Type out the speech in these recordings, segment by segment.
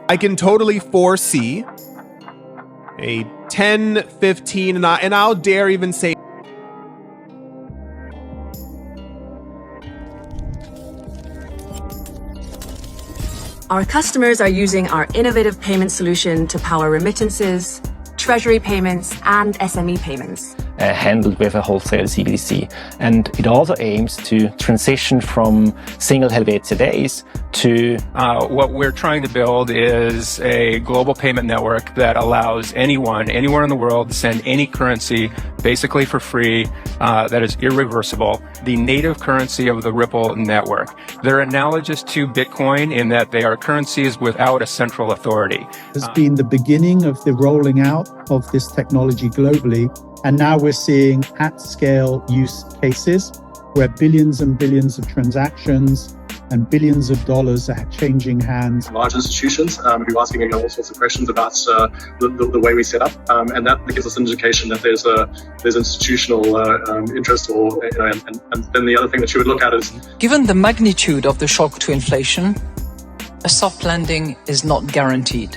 I can totally foresee a 10, 15, and I'll dare even say our customers are using our innovative payment solution to power remittances, treasury payments, and SME payments. Handled with a wholesale CBDC. And it also aims to transition from single Helvetia days to... What we're trying to build is a global payment network that allows anyone, anywhere in the world, to send any currency basically for free, that is irreversible, the native currency of the Ripple network. They're analogous to Bitcoin in that they are currencies without a central authority. Has been the beginning of the rolling out of this technology globally. And now we're seeing at-scale use cases where billions and billions of transactions and billions of dollars are changing hands. Large institutions who are asking all sorts of questions about the way we set up, and that gives us an indication that there's institutional interest, and then the other thing that you would look at is... Given the magnitude of the shock to inflation, a soft landing is not guaranteed.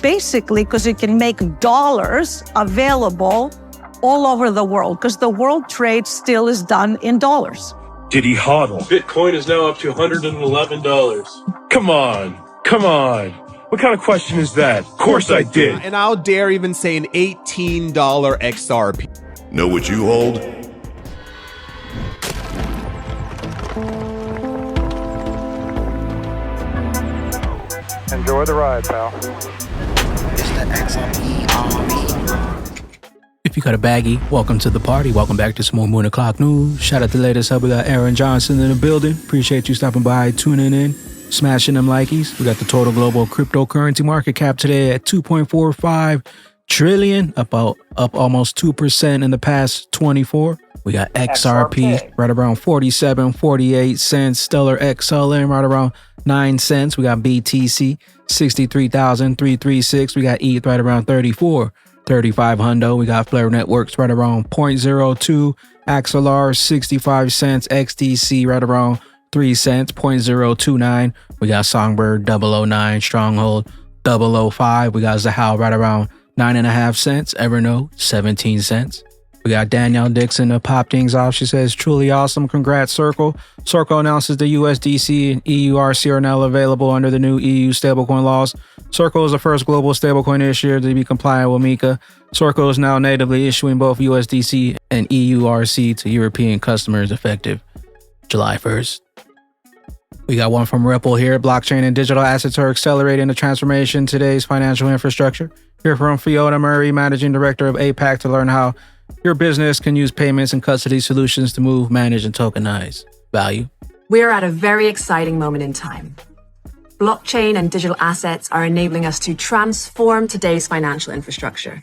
Basically, because you can make dollars available all over the world, because the world trade still is done in dollars. Did he hodl? Bitcoin is now up to $111. Come on. What kind of question is that? Of course I did. And I'll dare even say an $18 XRP. Know what you hold? Enjoy the ride, pal. It's the XRP. If you got a baggie, welcome to the party. Welcome back to some more Moon O'Clock News. Shout out to the latest hub. We got Aaron Johnson in the building. Appreciate you stopping by, tuning in, smashing them likies. We got the total global cryptocurrency market cap today at 2.45 trillion, up almost 2% in the past 24. We got XRP right around 47, 48 cents. Stellar XLM right around 9 cents. We got BTC 63,336. We got ETH right around 34, 35 hundo. We got Flare Networks right around 0.02. XLR 65 cents. XDC right around 3 cents, 0.029. We got Songbird 009, Stronghold 005. We got Zahal right around 9.5 cents. Evernote 17 cents. We got Danielle Dixon to pop things off. She says, truly awesome. Congrats, Circle. Circle announces the USDC and EURC are now available under the new EU stablecoin laws. Circle is the first global stablecoin issuer to be compliant with MiCA. Circle is now natively issuing both USDC and EURC to European customers effective July 1st. We got one from Ripple here. Blockchain and digital assets are accelerating the transformation in today's financial infrastructure. Hear from Fiona Murray, Managing Director of APAC, to learn how your business can use payments and custody solutions to move, manage, and tokenize value. We are at a very exciting moment in time. Blockchain and digital assets are enabling us to transform today's financial infrastructure.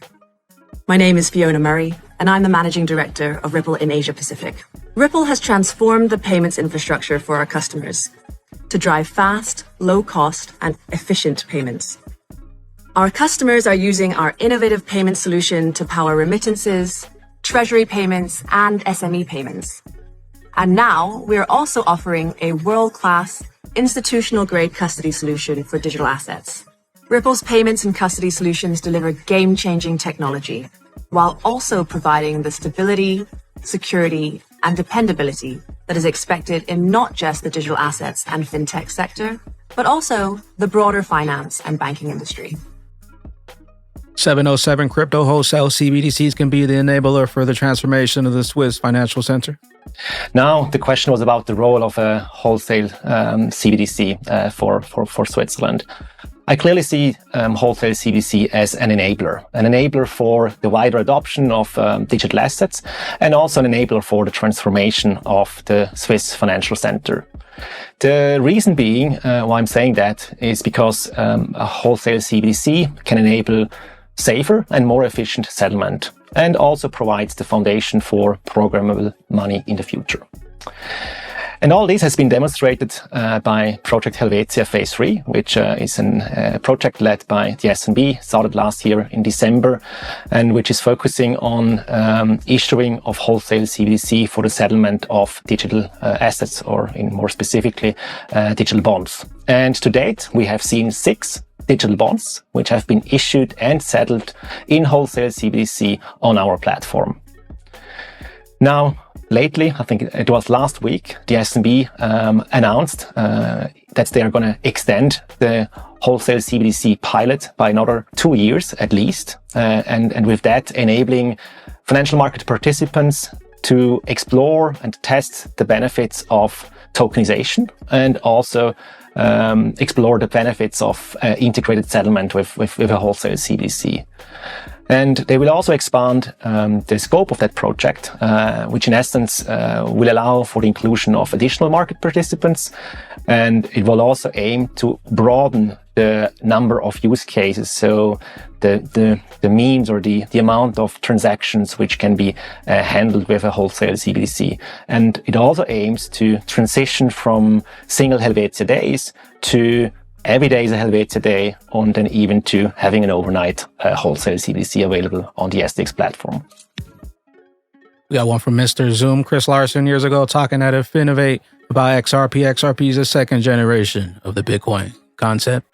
My name is Fiona Murray, and I'm the Managing Director of Ripple in Asia Pacific. Ripple has transformed the payments infrastructure for our customers to drive fast, low-cost, and efficient payments. Our customers are using our innovative payment solution to power remittances, treasury payments, and SME payments. And now we're also offering a world-class, institutional-grade custody solution for digital assets. Ripple's payments and custody solutions deliver game-changing technology, while also providing the stability, security, and dependability that is expected in not just the digital assets and fintech sector, but also the broader finance and banking industry. 707 Crypto Wholesale CBDCs can be the enabler for the transformation of the Swiss financial center. Now, the question was about the role of a wholesale CBDC for Switzerland. I clearly see wholesale CBDC as an enabler for the wider adoption of digital assets, and also an enabler for the transformation of the Swiss financial center. The reason being why I'm saying that is because a wholesale CBDC can enable safer and more efficient settlement, and also provides the foundation for programmable money in the future. And all this has been demonstrated by Project Helvetia Phase 3, which is a project led by the SNB, started last year in December, and which is focusing on issuing of wholesale CBDC for the settlement of digital assets, or in more specifically, digital bonds. And to date, we have seen 6 digital bonds, which have been issued and settled in wholesale CBDC on our platform. Now, lately, I think it was last week, the SNB announced that they are going to extend the wholesale CBDC pilot by another 2 years at least, and with that enabling financial market participants to explore and test the benefits of tokenization and also explore the benefits of integrated settlement with a wholesale CBDC. And they will also expand the scope of that project, which in essence will allow for the inclusion of additional market participants. And it will also aim to broaden the number of use cases, so the means or the amount of transactions which can be handled with a wholesale CBDC. And it also aims to transition from single Helvetia days to every day is a Helvetia day, and then even to having an overnight wholesale CBDC available on the SDX platform. We got one from Mr. Zoom, Chris Larsen, years ago, talking at Finnovate about XRP. XRP is the second generation of the Bitcoin concept.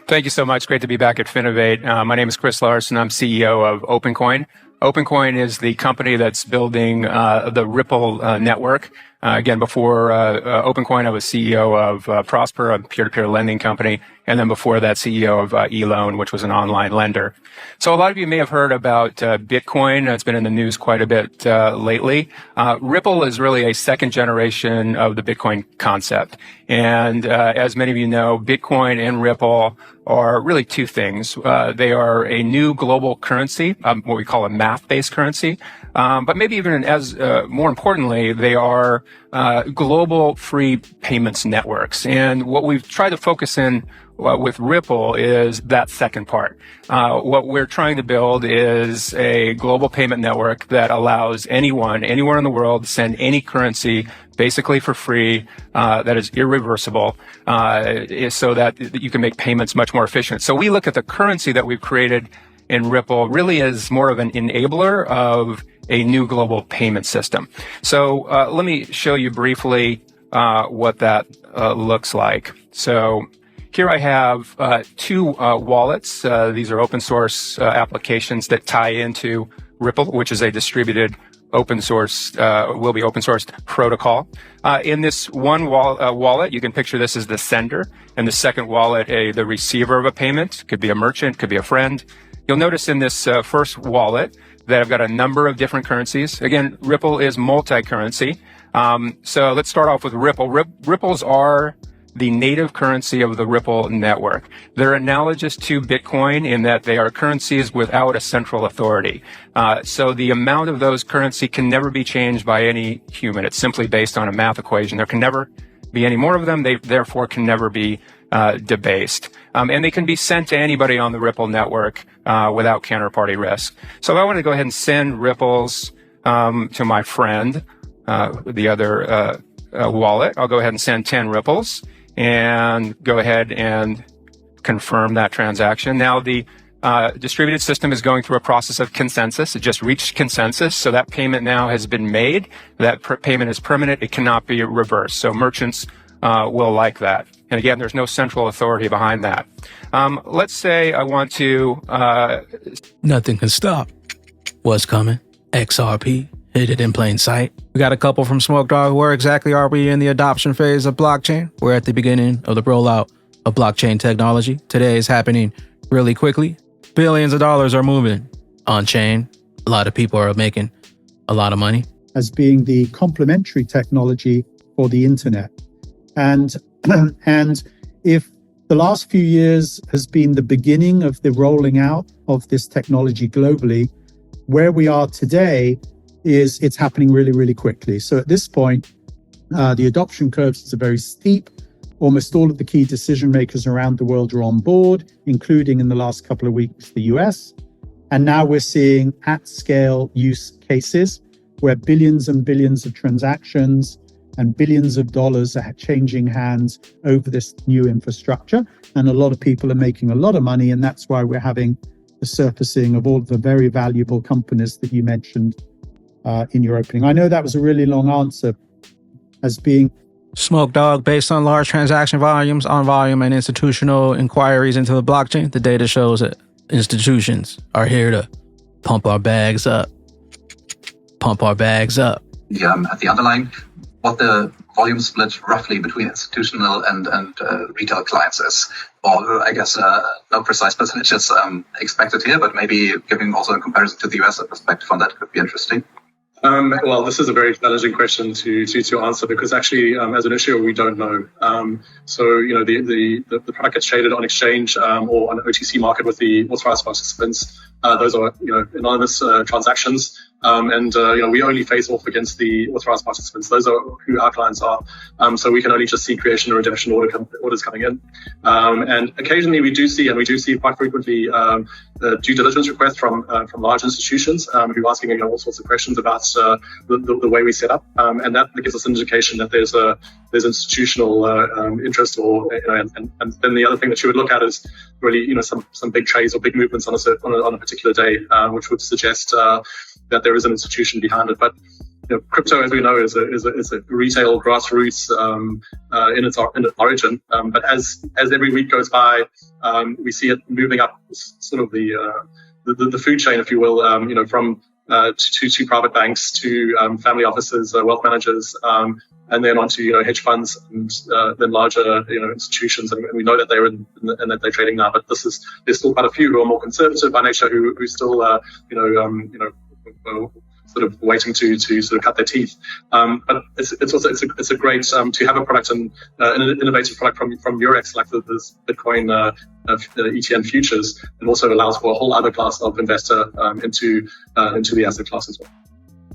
Thank you so much. Great to be back at Finnovate. My name is Chris Larsen. I'm CEO of OpenCoin. OpenCoin is the company that's building the Ripple network. Again, before OpenCoin, I was CEO of Prosper, a peer-to-peer lending company, and then before that, CEO of eLoan, which was an online lender. So a lot of you may have heard about Bitcoin. It's been in the news quite a bit lately. Ripple is really a second generation of the Bitcoin concept. And as many of you know, Bitcoin and Ripple are really two things. They are a new global currency, what we call a math-based currency. But maybe even as more importantly, they are global free payments networks. And what we've tried to focus in with Ripple is that second part. What we're trying to build is a global payment network that allows anyone, anywhere in the world, to send any currency basically for free, that is irreversible, so that you can make payments much more efficient. So we look at the currency that we've created in Ripple really as more of an enabler of a new global payment system. So let me show you briefly what that looks like. So here I have two wallets. These are open source applications that tie into Ripple, which is a distributed open source, will be open sourced protocol. In this one wallet, you can picture this as the sender, and the second wallet, the receiver of a payment. Could be a merchant, could be a friend. You'll notice in this first wallet that I've got a number of different currencies. Again, Ripple is multi-currency. So let's start off with Ripple. Ripples are the native currency of the Ripple network. They're analogous to Bitcoin in that they are currencies without a central authority. So the amount of those currency can never be changed by any human. It's simply based on a math equation. There can never be any more of them. They therefore can never be debased. And they can be sent to anybody on the Ripple network without counterparty risk. So if I want to go ahead and send Ripples to my friend, the other wallet, I'll go ahead and send 10 Ripples and go ahead and confirm that transaction. Now the distributed system is going through a process of consensus. It just reached consensus. So that payment now has been made. That payment is permanent. It cannot be reversed. So merchants will like that. And again, there's no central authority behind that. Let's say I want to... Nothing can stop what's coming. XRP, hid it in plain sight. We got a couple from Smoke Dog. Where exactly are we in the adoption phase of blockchain? We're at the beginning of the rollout of blockchain technology. Today is happening really quickly. Billions of dollars are moving on chain. A lot of people are making a lot of money. As being the complementary technology for the internet. And if the last few years has been the beginning of the rolling out of this technology globally, where we are today is it's happening really, really quickly. So at this point, the adoption curves are very steep. Almost all of the key decision makers around the world are on board, including in the last couple of weeks, the US. And now we're seeing at scale use cases where billions and billions of transactions and billions of dollars are changing hands over this new infrastructure. And a lot of people are making a lot of money. And that's why we're having the surfacing of all of the very valuable companies that you mentioned in your opening. I know that was a really long answer as being... Smoke Dog, based on large transaction volumes, on volume, and institutional inquiries into the blockchain, the data shows that institutions are here to pump our bags up. Pump our bags up. The underlying, what the volume split roughly between institutional and retail clients is. Or I guess no precise percentages expected here, but maybe giving also a comparison to the US perspective on that could be interesting. Well, this is a very challenging question to answer because actually, as an issuer, we don't know. So, the product gets traded on exchange or on an OTC market with the authorized participants. Those are, anonymous transactions. And we only face off against the authorized participants. Those are who our clients are. So we can only just see creation or redemption orders coming in. And occasionally we do see quite frequently due diligence requests from large institutions who are asking all sorts of questions about the way we set up. And that gives us an indication that there's institutional interest and then the other thing that you would look at is really some big trades or big movements on a particular day, which would suggest that there is an institution behind it. But crypto, as we know, is a retail grassroots in its origin. But as every week goes by, we see it moving up sort of the food chain, if you will. From to private banks to family offices, wealth managers, and then onto hedge funds and then larger institutions. And we know that they're in that they're trading now. But there's still quite a few who are more conservative by nature who still sort of waiting to sort of cut their teeth. But it's a great to have a product and an innovative product from Eurex like this Bitcoin ETN futures. It also allows for a whole other class of investor into the asset class as well.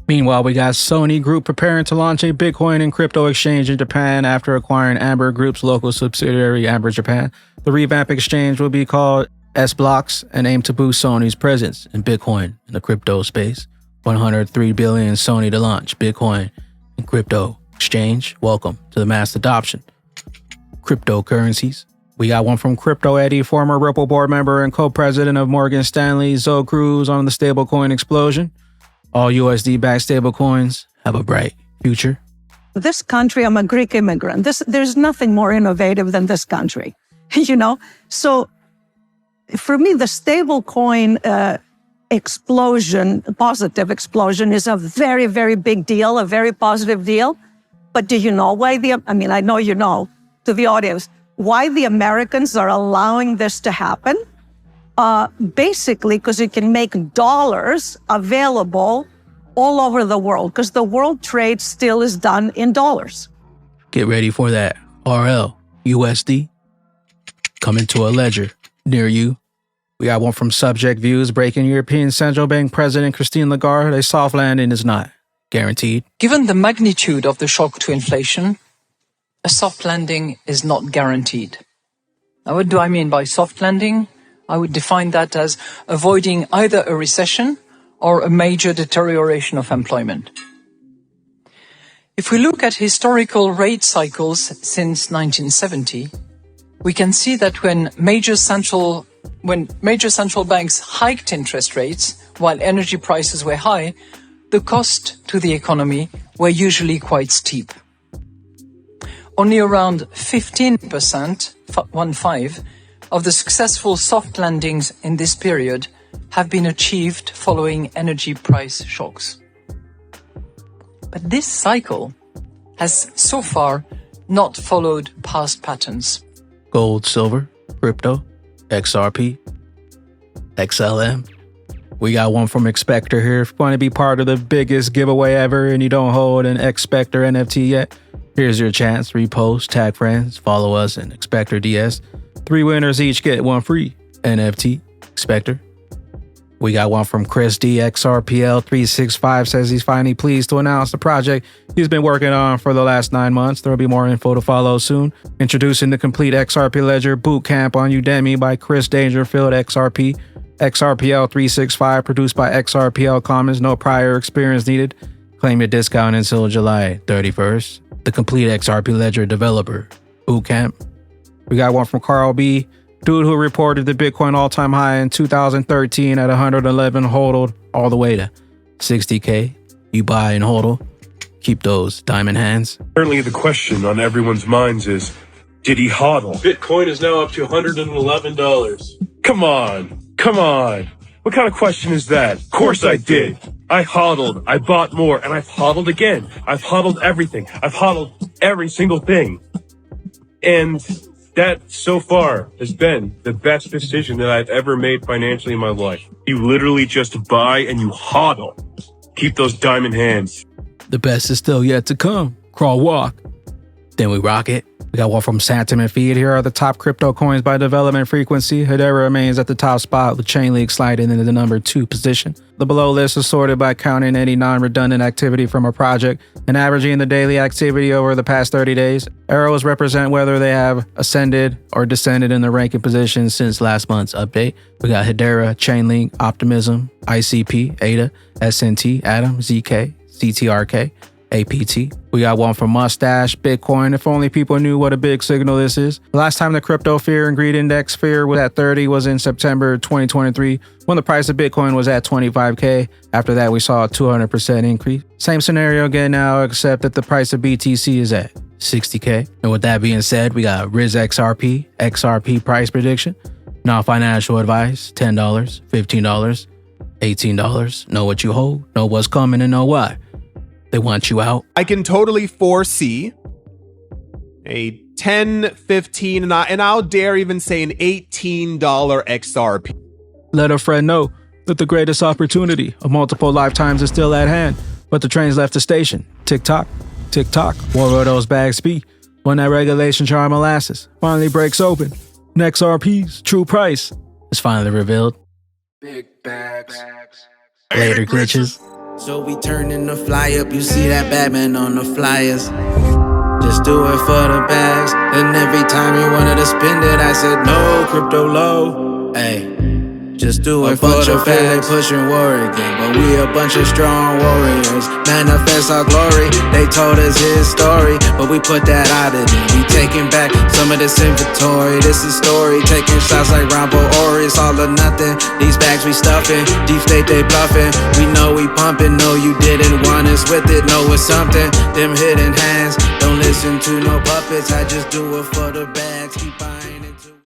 Meanwhile, we got Sony Group preparing to launch a Bitcoin and crypto exchange in Japan after acquiring Amber Group's local subsidiary, Amber Japan. The revamped exchange will be called S-Blocks and aim to boost Sony's presence in Bitcoin in the crypto space. $103 billion Sony to launch Bitcoin and crypto exchange. Welcome to the mass adoption. Cryptocurrencies. We got one from Crypto Eddie, former Ripple board member and co-president of Morgan Stanley, Zoe Cruz, on the Stablecoin Explosion. All USD-backed stablecoins have a bright future. This country, I'm a Greek immigrant. There's nothing more innovative than this country, So for me, the stablecoin explosion, positive explosion, is a very, very big deal, a very positive deal. But do you know why I know you know, to the audience, why the Americans are allowing this to happen? Basically, because you can make dollars available all over the world, because the world trade still is done in dollars. Get ready for that. RL, USD, coming to a ledger near you. We got one from Subject Views, breaking European Central Bank President Christine Lagarde. A soft landing is not guaranteed. Given the magnitude of the shock to inflation, a soft landing is not guaranteed. Now, what do I mean by soft landing? I would define that as avoiding either a recession or a major deterioration of employment. If we look at historical rate cycles since 1970, we can see that when major central banks hiked interest rates while energy prices were high, the cost to the economy were usually quite steep. Only around 15%, of the successful soft landings in this period have been achieved following energy price shocks. But this cycle has so far not followed past patterns. Gold, silver, crypto, XRP, XLM. We got one from Expector here. If you want to be part of the biggest giveaway ever and you don't hold an Expector NFT yet, here's your chance. Repost, tag friends, follow us in Expector DS. 3 winners each get one free NFT. Expector. We got one from Chris D. XRPL 365 says he's finally pleased to announce the project he's been working on for the last 9 months. There will be more info to follow soon. Introducing the complete XRP Ledger Bootcamp on Udemy by Chris Dangerfield XRP. XRPL 365 produced by XRPL Commons. No prior experience needed. Claim your discount until July 31st. The complete XRP Ledger Developer Bootcamp. We got one from Carl B. Dude who reported the Bitcoin all-time high in 2013 at 111 hodl all the way to 60K. You buy and hodl. Keep those diamond hands. Apparently the question on everyone's minds is, did he hodl? Bitcoin is now up to $111. Come on. What kind of question is that? Of course I did. I hodled, I bought more, and I've hodled again. I've hodled everything. I've hodled every single thing. And that so far has been the best decision that I've ever made financially in my life. You literally just buy and you hodl. Keep those diamond hands. The best is still yet to come. Crawl, walk. Then we rock it. We got one from Santiment Feed. Here are the top crypto coins by development frequency. Hedera remains at the top spot with Chainlink sliding into the number 2 position. The below list is sorted by counting any non-redundant activity from a project and averaging the daily activity over the past 30 days. Arrows represent whether they have ascended or descended in the ranking position since last month's update. We got Hedera, Chainlink, Optimism, ICP, ADA, SNT, Atom, ZK, CTRK, APT. We got one from Mustache, Bitcoin. If only people knew what a big signal this is. The last time the crypto fear and greed index fear was at 30 was in September 2023 when the price of Bitcoin was at 25K. After that, we saw a 200% increase. Same scenario again now, except that the price of BTC is at 60K. And with that being said, we got Riz XRP price prediction. Non-financial advice, $10, $15, $18. Know what you hold, know what's coming, and know why. They want you out. I can totally foresee a 10, 15, and I'll dare even say an $18 XRP. Let a friend know that the greatest opportunity of multiple lifetimes is still at hand, but the train's left the station. Tick tock, what will those bags be when that regulation jar molasses finally breaks open? And XRP's true price is finally revealed. Big bags. Later glitches. So we turning the fly up, you see that Batman on the flyers. Just do it for the bags. And every time you wanted to spend it, I said no, crypto low. Hey, just do it for the bags. Pushing warrior game, but we a bunch of strong warriors. Manifest our glory. They told us his story, but we put that out of them. We taking back some of this inventory. This is story, taking shots like Rambo or it's all or nothing. These bags we stuffing, deep state they bluffing. We know we pumping, no you didn't want us with it. Know it's something, them hidden hands. Don't listen to no puppets, I just do it for the bags. Keep buying.